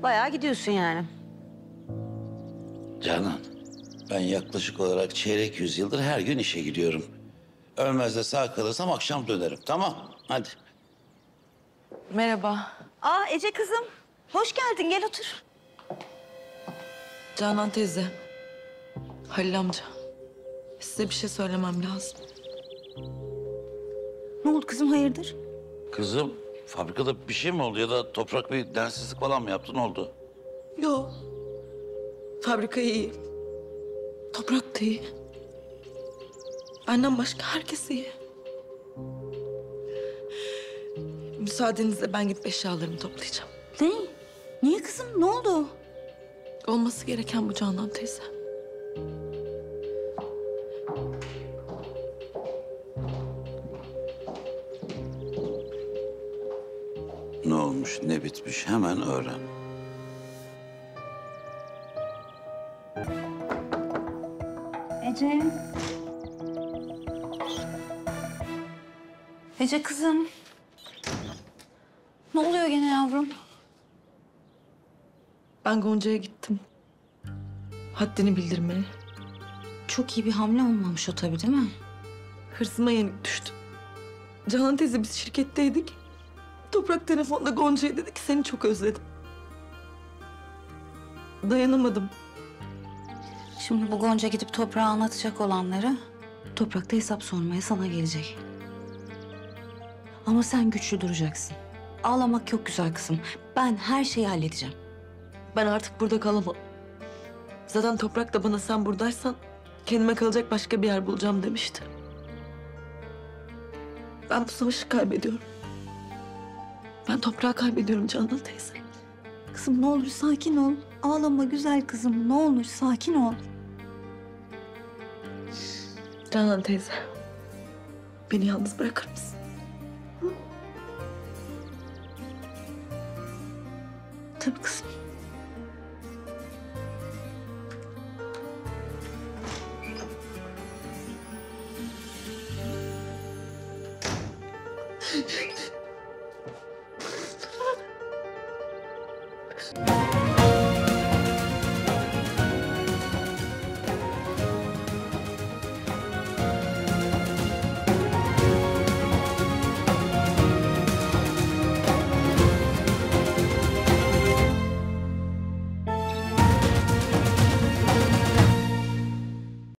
bayağı gidiyorsun yani. Canan, ben yaklaşık olarak çeyrek yüzyıldır her gün işe gidiyorum. Ölmez de sağ kalırsam akşam dönerim. Tamam, hadi. Merhaba. Aa Ece kızım, hoş geldin. Gel otur. Canan teyze. Halil amca. Size bir şey söylemem lazım. Ne oldu kızım, hayırdır? Kızım, fabrikada bir şey mi oldu ya da toprak bir densizlik falan mı yaptı, ne oldu? Yo. Fabrika iyi. Toprak da iyi. Benden başka herkes iyi. Müsaadenizle ben gidip eşyalarımı toplayacağım. Ne? Niye kızım, ne oldu? Olması gereken bu Canan teyze. Ne olmuş, ne bitmiş hemen öğren. Ece. Ece kızım. Ne oluyor gene yavrum? Ben Gonca'ya gittim. Haddini bildirmeye. Çok iyi bir hamle olmamış o tabii, değil mi? Hırsıma yenik düştüm. Canan teyze biz şirketteydik. Toprak telefonda Gonca'ya dedi ki seni çok özledim. Dayanamadım. Şimdi bu Gonca gidip Toprak'a anlatacak olanları, Toprak da hesap sormaya sana gelecek. Ama sen güçlü duracaksın. Ağlamak yok güzel kızım. Ben her şeyi halledeceğim. Ben artık burada kalamam. Zaten Toprak da bana sen buradaysan kendime kalacak başka bir yer bulacağım demişti. Ben bu savaşı kaybediyorum. Ben Toprağı kaybediyorum Canan teyze. Kızım ne olur sakin ol. Ağlama güzel kızım. Ne olur sakin ol. Canan teyze. Beni yalnız bırakır mısın? Tabii kızım.